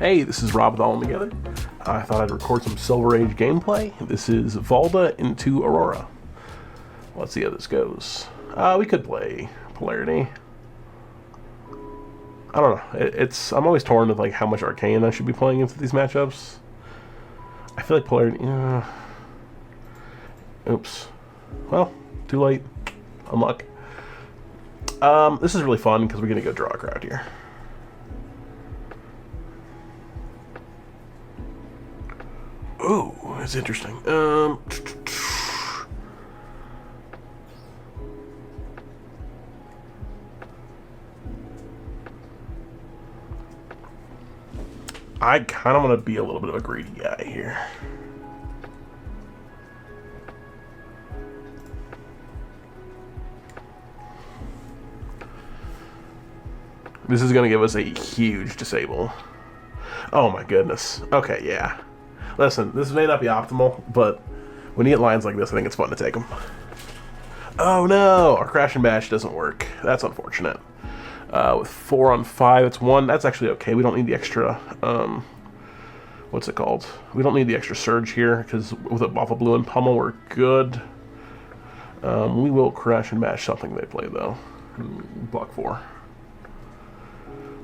Hey, this is Rob with All Together. I thought I'd record some Silver Age gameplay. This is Valda into Aurora. Let's see how this goes. We could play Polarity. I don't know. I'm always torn with like how much Arcane I should be playing into these matchups. I feel like Polarity. Oops. Well, too late. Unluck. This is really fun because we're gonna go draw a crowd here. Ooh, that's interesting. I kind of want to be a little bit of a greedy guy here. This is going to give us a huge disable. Oh my goodness. Okay, yeah. Listen, this may not be optimal, but when you get lines like this, I think it's fun to take them. Oh no, our crash and bash doesn't work. That's unfortunate. With 4 on 5, it's 1. That's actually okay. We don't need the extra, what's it called? We don't need the extra surge here, because with a Buffa Blue and Pummel, we're good. We will crash and bash something they play, though. Block 4.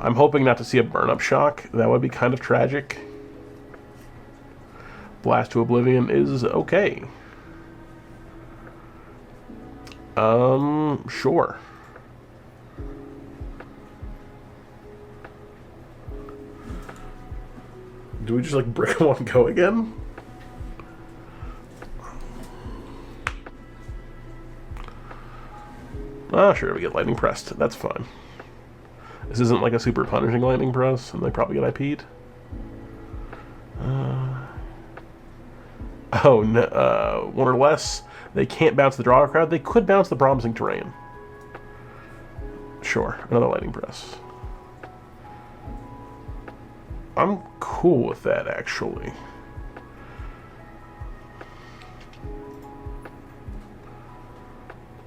I'm hoping not to see a burn-up shock. That would be kind of tragic. Blast to Oblivion is okay. Sure. Do we just like brick one go again? Ah, sure, we get lightning pressed. That's fine. This isn't like a super punishing lightning press, and they probably get IP'd. Oh, no, 1 or less. They can't bounce the draw crowd. They could bounce the promising terrain. Sure, another lightning press. I'm cool with that, actually.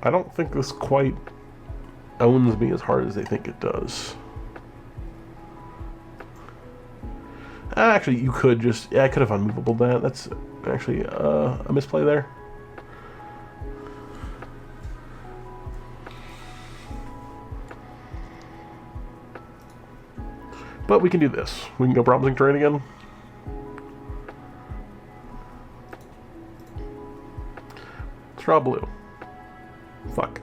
I don't think this quite owns me as hard as they think it does. Actually, you could just... Yeah, I could have unmovable that. That's actually a misplay there. But we can do this. We can go promising terrain again. Let's draw blue. Fuck.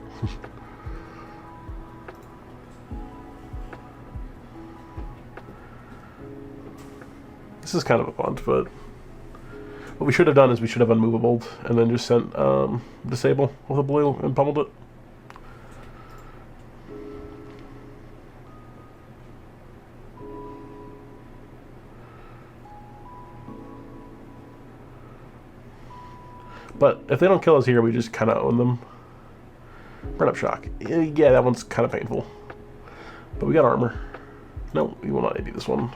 This is kind of a punt, but what we should have done is we should have unmovable and then just sent disable with a blue and pummeled it. But if they don't kill us here, we just kind of own them. Burn up shock. Yeah, that one's kind of painful. But we got armor. No, we will not AD this one.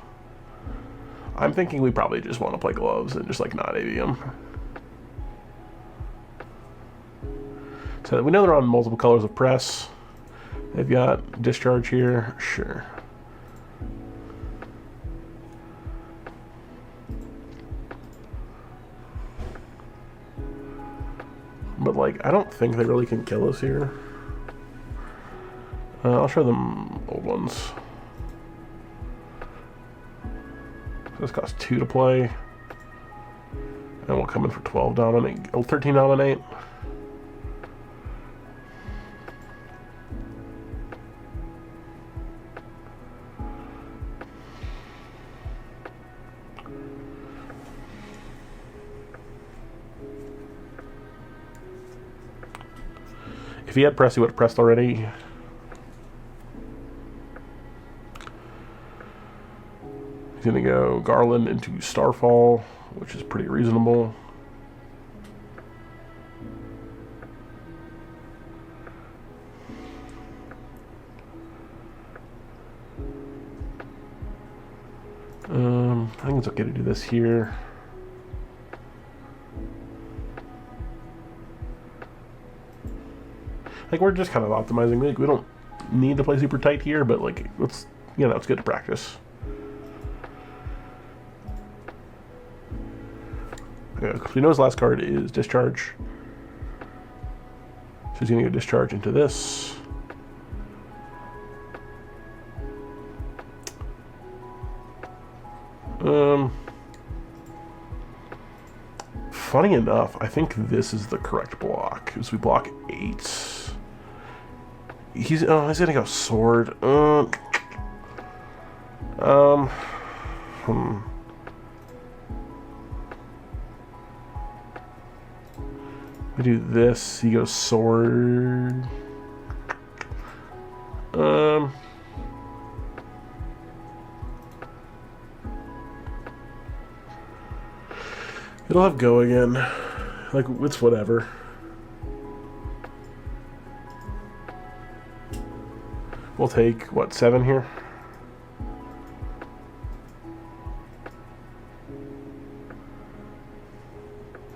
I'm thinking we probably just want to play gloves and just like not AD them. So we know they're on multiple colors of press. They've got discharge here. Sure. But like, I don't think they really can kill us here. I'll show them old ones. This costs 2 to play. And we'll come in for 12 dominate. Oh, 13 dominate. If he had pressed, he would have pressed already. He's going to go Garland into Starfall, which is pretty reasonable. I think it's okay to do this here. Like, we're just kind of optimizing. Like, we don't need to play super tight here, but, like, let's, you know, it's good to practice. We know his last card is discharge. So he's going to go discharge into this. Funny enough, I think this is the correct block, because we block 8. He's gonna go sword. We do this. He goes sword. It'll have go again. Like, it's whatever. We'll take, what, 7 here?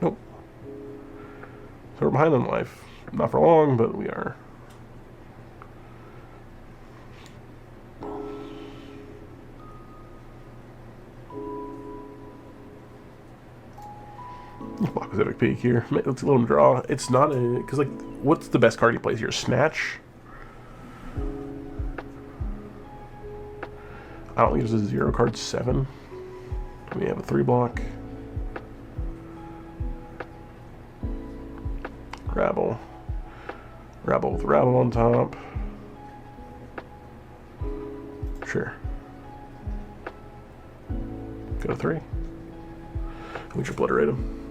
Nope. So we're behind on life. Not for long, but we are. Block Pacific Peak here. Let's let him draw. It's not a... Because, like, what's the best card he plays here? Snatch? I don't think there's a 0 card. 7. We have a 3 block. Rabble. Rabble with Rabble on top. Sure. Go to 3. We should obliterate him.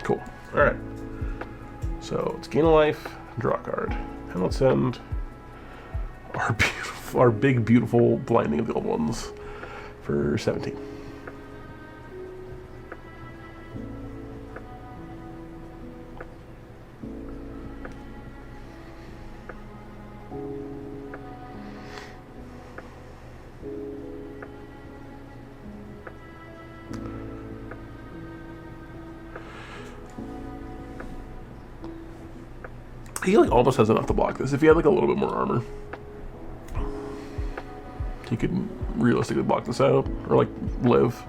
Cool. Alright. So let's gain a life, draw a card. And let's send our big, beautiful Blinding of the Old Ones for 17. He like almost has enough to block this. If he had like a little bit more armor, he could realistically block this out or like live.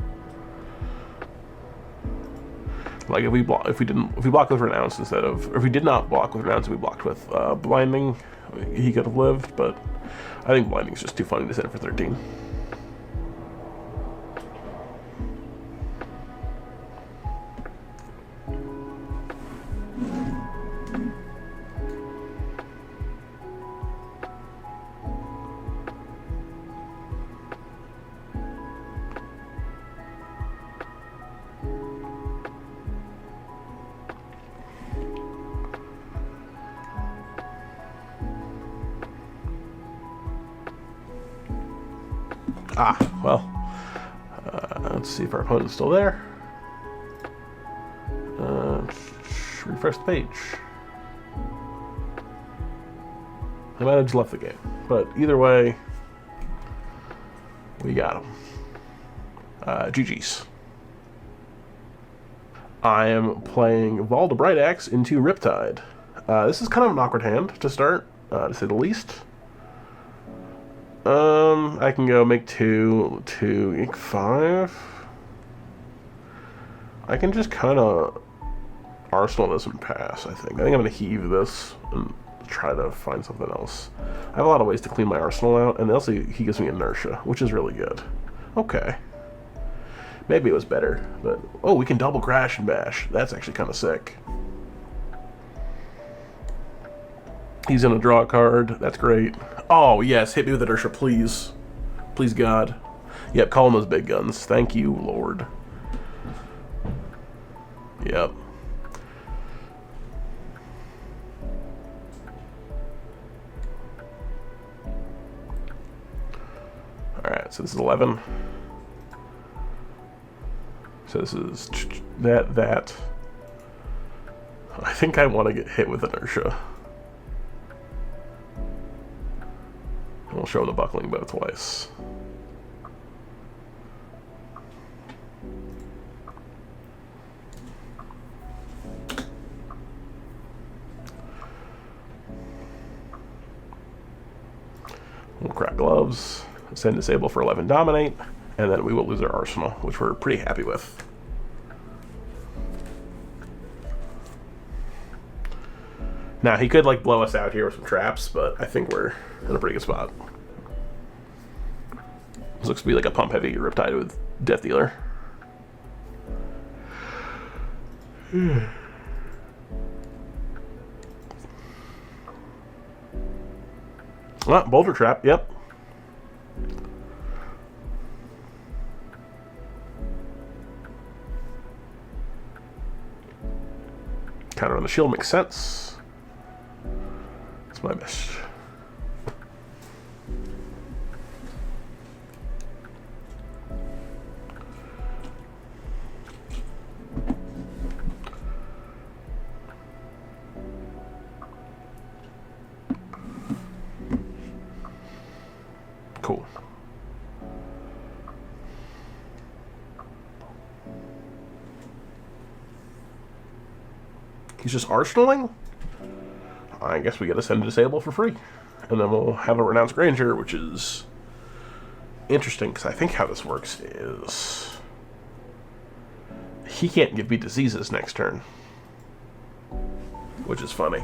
Like if we block with Renounce instead of, or if we did not block with Renounce and we blocked with Blinding, he could have lived. But I think Blinding's just too funny to send for 13. Ah, well, let's see if our opponent's still there. Refresh the page. They might have just left the game, but either way, we got him. GG's. I am playing Valda Bright Axe into Riptide. This is kind of an awkward hand to start, to say the least. I can go make 2, 5. I can just kind of Arsenal this and pass, I think. I think I'm going to heave this and try to find something else. I have a lot of ways to clean my Arsenal out, and also he gives me inertia, which is really good. Okay. Maybe it was better, but... Oh, we can double crash and bash. That's actually kind of sick. He's going to draw a card. That's great. Oh, yes. Hit me with inertia, please. Please, God. Yep, call him those big guns. Thank you, Lord. Yep. Alright, so this is 11. So this is that. I think I want to get hit with inertia. We'll show the buckling bow twice. We'll crack gloves, send disable for 11 dominate, and then we will lose our arsenal, which we're pretty happy with. Now, he could, like, blow us out here with some traps, but I think we're in a pretty good spot. This looks to be like a pump-heavy Riptide with Death Dealer. Ah, boulder trap, yep. Counter on the shield makes sense. That's my best. Cool. He's just arsenaling? I guess we get to send disable for free. And then we'll have a Renounced Ranger, which is interesting, because I think how this works is he can't give me diseases next turn, which is funny.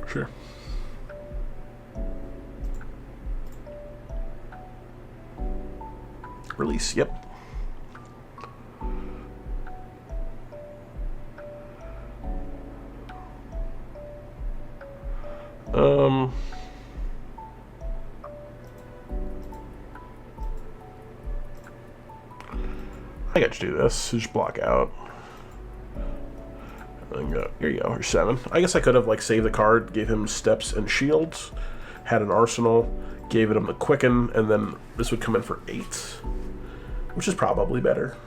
Sure. Release, yep. I got to do this. Just block out. And go, here you go, here's 7. I guess I could have like saved the card, gave him steps and shields, had an arsenal, gave him the quicken, and then this would come in for 8, which is probably better.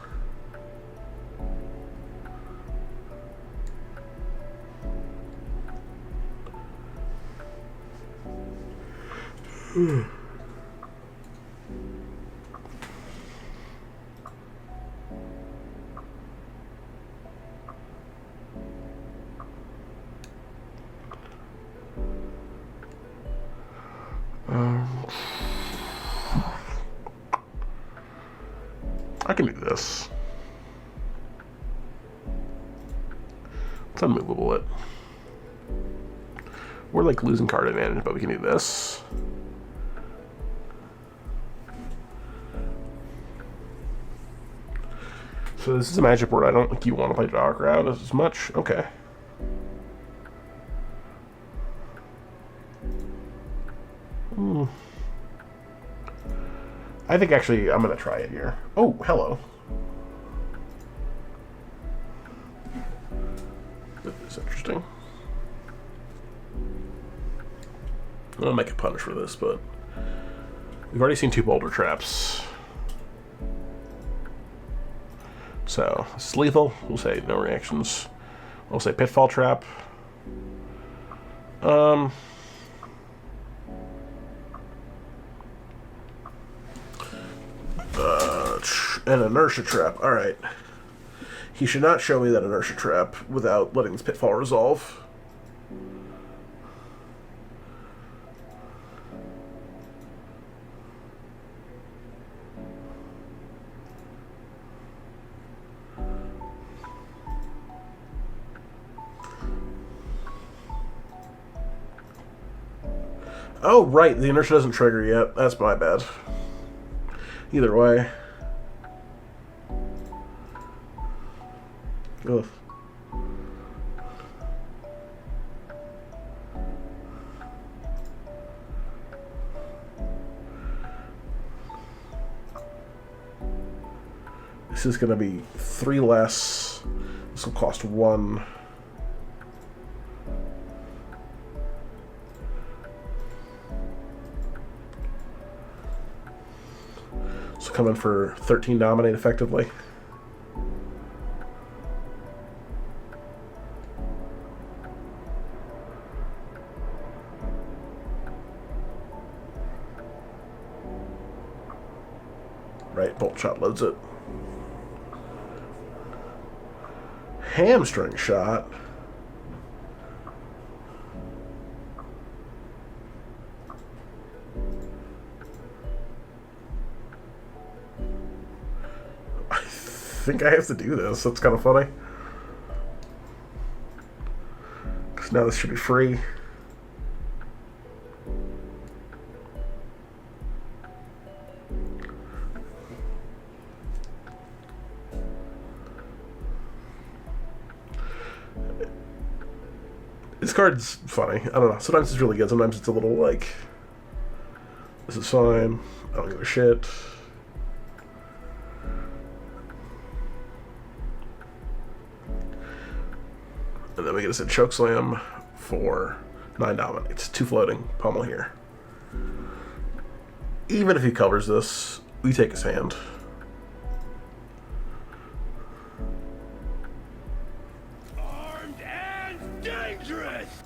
I can do this. It's unmovable it. We're like losing card advantage, but we can do this. So this is a magic board. I don't think you want to play Dark Crowd as much. Okay. I think actually I'm going to try it here. Oh, hello. That is interesting. I'm going to make a punish for this, but we've already seen 2 boulder traps. So, this is lethal. We'll say no reactions. We'll say pitfall trap. An inertia trap. Alright. He should not show me that inertia trap without letting this pitfall resolve. Oh, right. The inertia doesn't trigger yet. That's my bad. Either way. Ugh. This is going to be 3 less. This will cost 1. So coming for 13 dominate effectively. Right, bolt shot loads it. Hamstring shot. I think I have to do this. That's kind of funny. Because now this should be free. This card's funny. I don't know. Sometimes it's really good. Sometimes it's a little like, this is fine. I don't give a shit. And then we get us a Chokeslam for 9 dominates. 2 floating. Pummel here. Even if he covers this, we take his hand.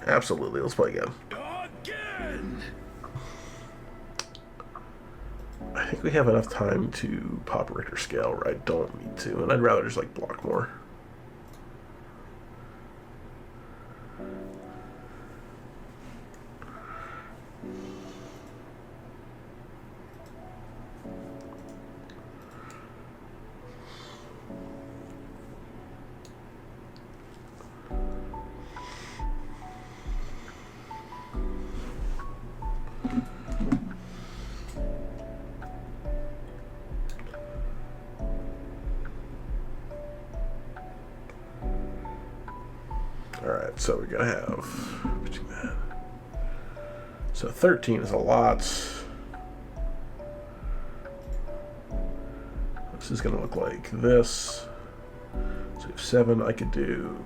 Absolutely. Let's play again. I think we have enough time to pop a Richter scale where I don't need to, and I'd rather just like block more. Alright, so we're gonna have, so 13 is a lot. This is gonna look like this. So we have 7. I could do,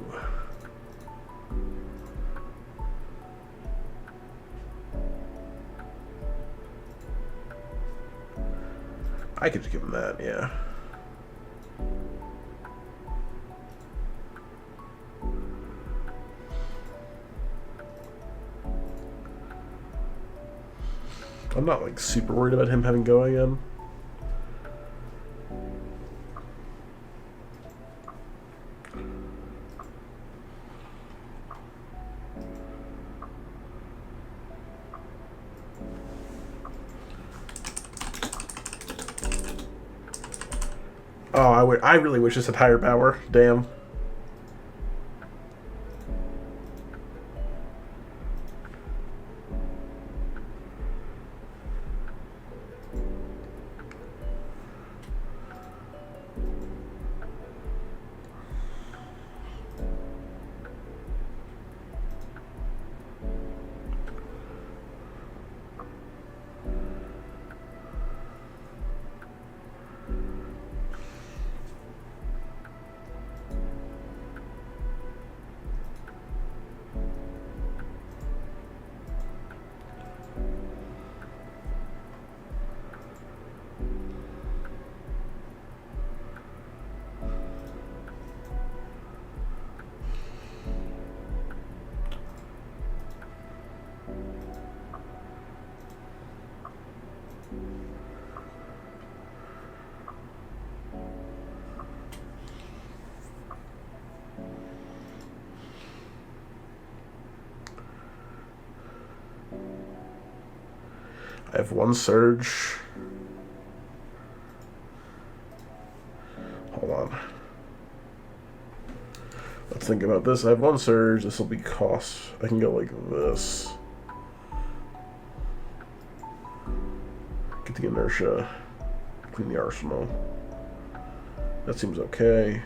I could just give him that, yeah. I'm not like super worried about him having go again. Oh, I really wish this had higher power. Damn. I have 1 surge. Hold on. Let's think about this. I have 1 surge. This will be cost. I can go like this. Get the inertia. Clean the arsenal. That seems okay.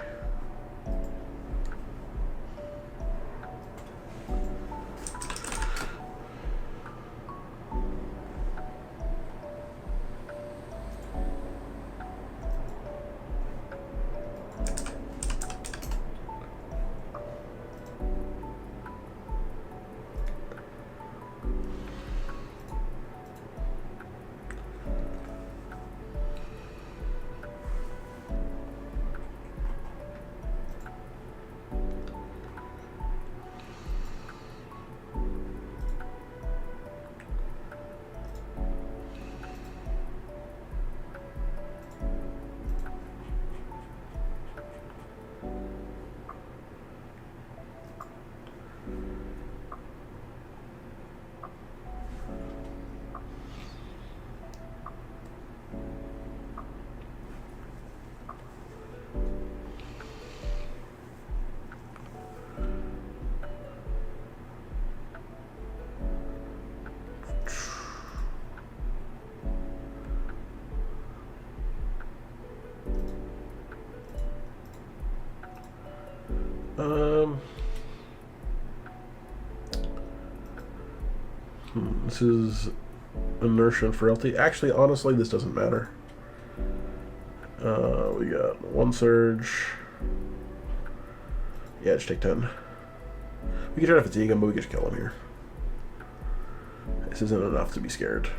This is inertia and frailty. Actually, honestly, this doesn't matter. We got one surge. Yeah, just take 10. We can try to fatigue him, but we just kill him here. This isn't enough to be scared.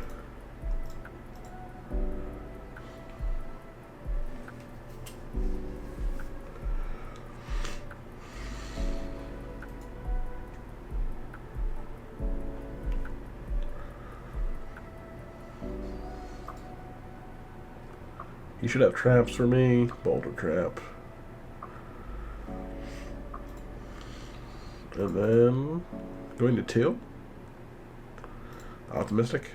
He should have traps for me. Boulder trap. And then going to 2. Optimistic.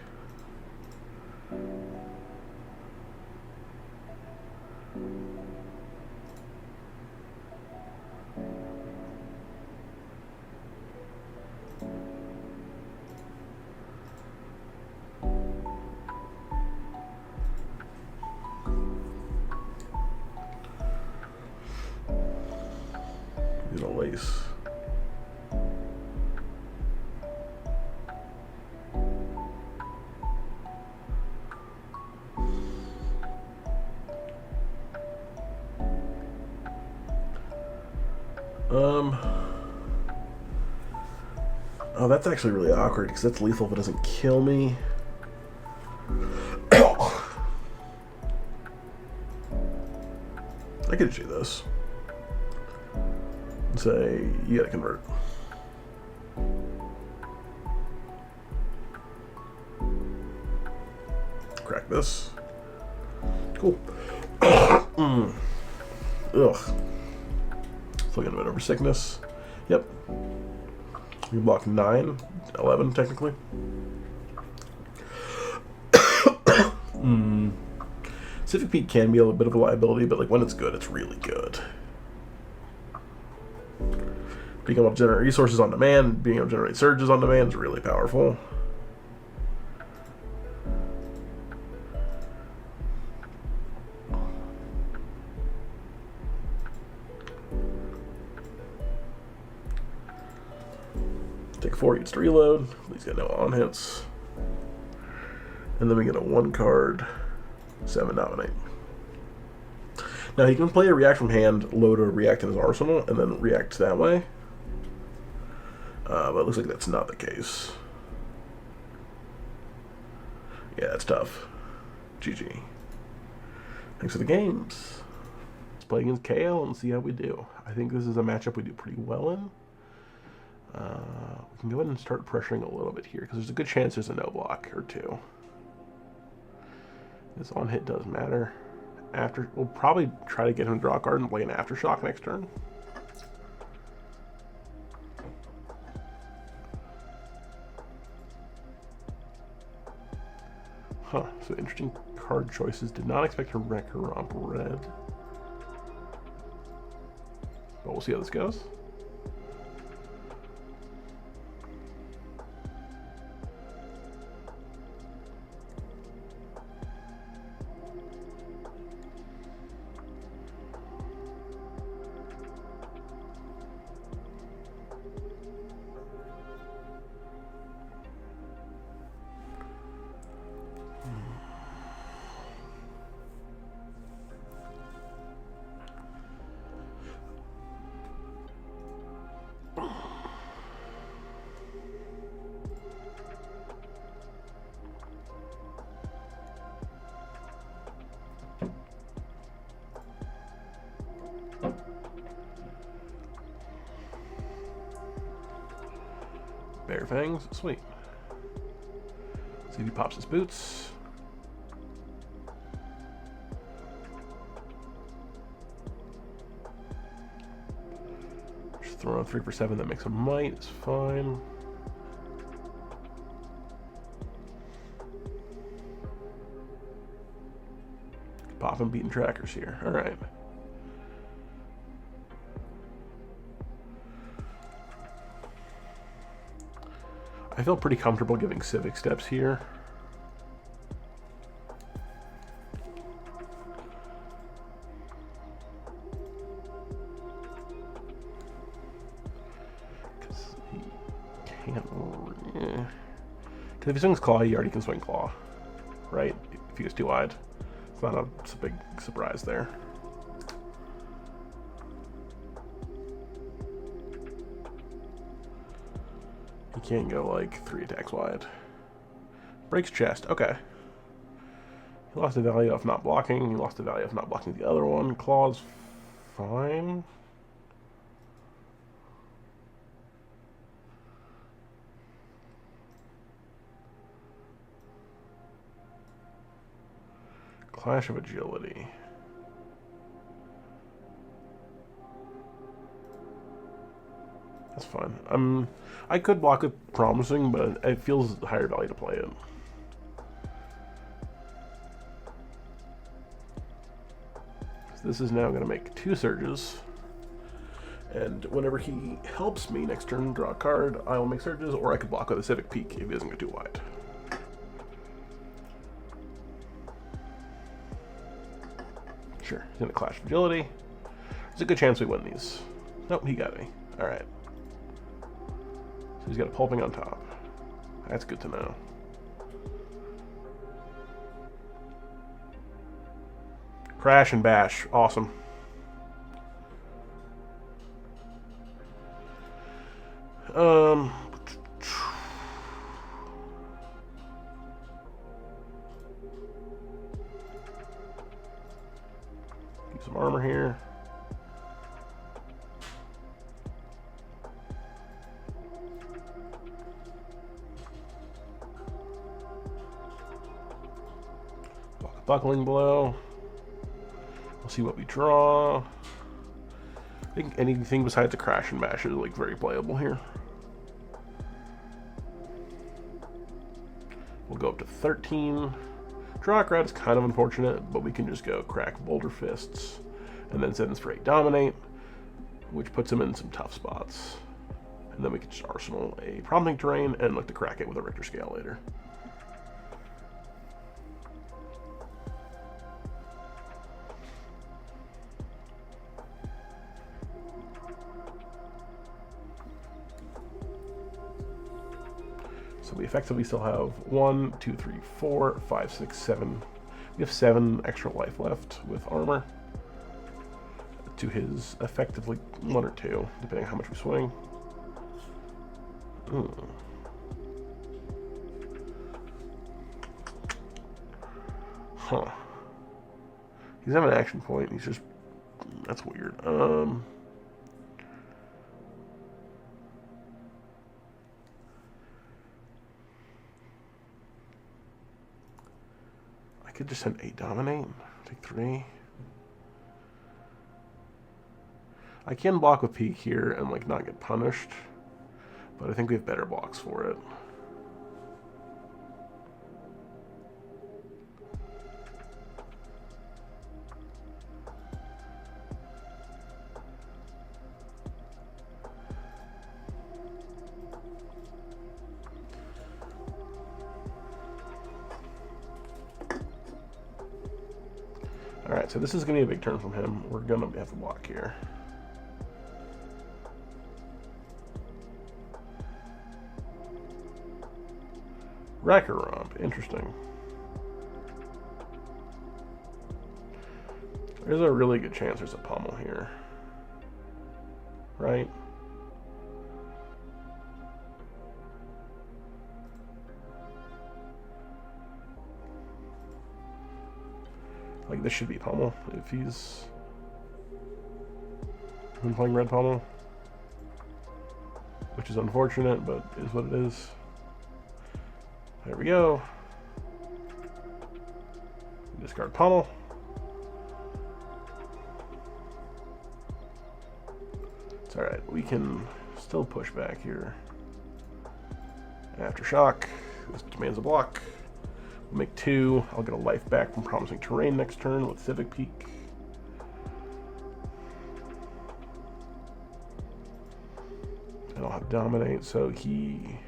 Need a lace. Oh, that's actually really awkward because that's lethal if it doesn't kill me. I could do this. And say, you gotta convert. Crack this. Cool. Ugh. Still getting a bit over sickness. Yep. We block 9, 11 technically. Civic Peak can be a little bit of a liability, but like when it's good, it's really good. Being able to generate resources on demand, being able to generate surges on demand is really powerful. Take 4, gets to reload. He's got no on hits. And then we get a 1 card, 7 dominate. Now he can play a react from hand, load a react in his arsenal, and then react that way. But it looks like that's not the case. Yeah, it's tough. GG. Thanks for the games. Let's play against Kayo and see how we do. I think this is a matchup we do pretty well in. We can go ahead and start pressuring a little bit here because there's a good chance there's a no block or 2. This on hit does matter. After we'll probably try to get him to draw a card and play an aftershock next turn. Huh, so interesting card choices. Did not expect to wreck her romp red. But we'll see how this goes. Bear fangs, sweet. See if he pops his boots. Just throw on 3 for 7, that makes a might, it's fine. Popping beating trackers here, alright. I feel pretty comfortable giving civic steps here. If he swings Claw, he already can swing Claw, right? If he goes too wide. It's not a big surprise there. He can't go like 3 attacks wide. Breaks chest, okay. He lost the value of not blocking. He lost the value of not blocking the other one. Claw's fine. Clash of Agility. That's fine. I could block it Promising, but it feels higher value to play it. So this is now going to make 2 surges. And whenever he helps me next turn draw a card, I will make surges, or I could block with a Civic Peak if he doesn't go too wide. Sure, he's going to Clash of Agility. There's a good chance we win these. Nope, he got me. Alright. So he's got a Pulping on top. That's good to know. Crash and Bash. Awesome. Keep some armor here. Buckling Blow. We'll see what we draw. I think anything besides a Crash and Bash is like very playable here. We'll go up to 13. Draw a crowd is kind of unfortunate, but we can just go crack Boulder Fists and then send for 8 Dominate, which puts him in some tough spots. And then we can just arsenal a Prompting Terrain and look to crack it with a Richter Scale later. So we effectively still have 1, 2, 3, 4, 5, 6, 7. We have 7 extra life left with armor to his effectively 1 or 2, depending on how much we swing. Huh. He's having an action point. He's just... That's weird. I could just send 8 Dominate, take 3. I can block with Peak here and like not get punished, but I think we have better blocks for it. Alright, so this is going to be a big turn from him. We're going to have to block here. Wrecker Romp, interesting. There's a really good chance there's a pummel here. Right? Like, this should be pummel if he's been playing red pummel, which is unfortunate, but is what it is. There we go. Discard pummel. It's alright, we can still push back here. Aftershock. This demands a block. We'll make 2. I'll get a life back from Promising Terrain next turn with Civic Peak. And I'll have Dominate, so he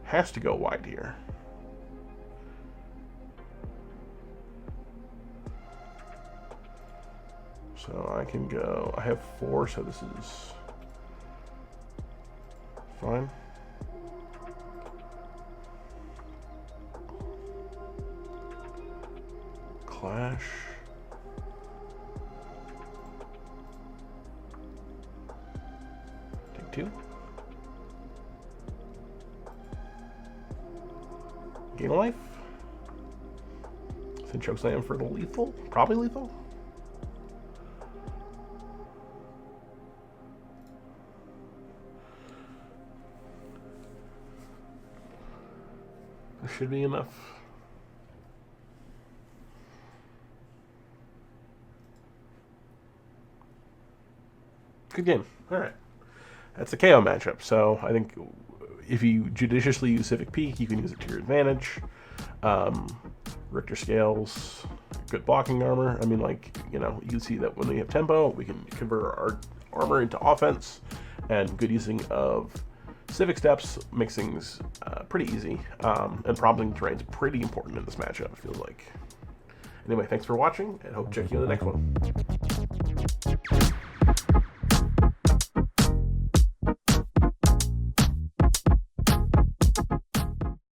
has to go wide here. So I can go, I have 4, so this is fine. Clash. Take 2. Gain a life. Send Chokeslam for the lethal. Probably lethal. This should be enough. Good game. All right. That's the Kayo matchup. So I think if you judiciously use Civic Peak, you can use it to your advantage. Richter scales, good blocking armor. I mean, like, you know, you can see that when we have tempo, we can convert our armor into offense, and good using of Civic steps makes things pretty easy. And prompting terrain is pretty important in this matchup, it feels like. Anyway, thanks for watching, and hope to check you in the next one.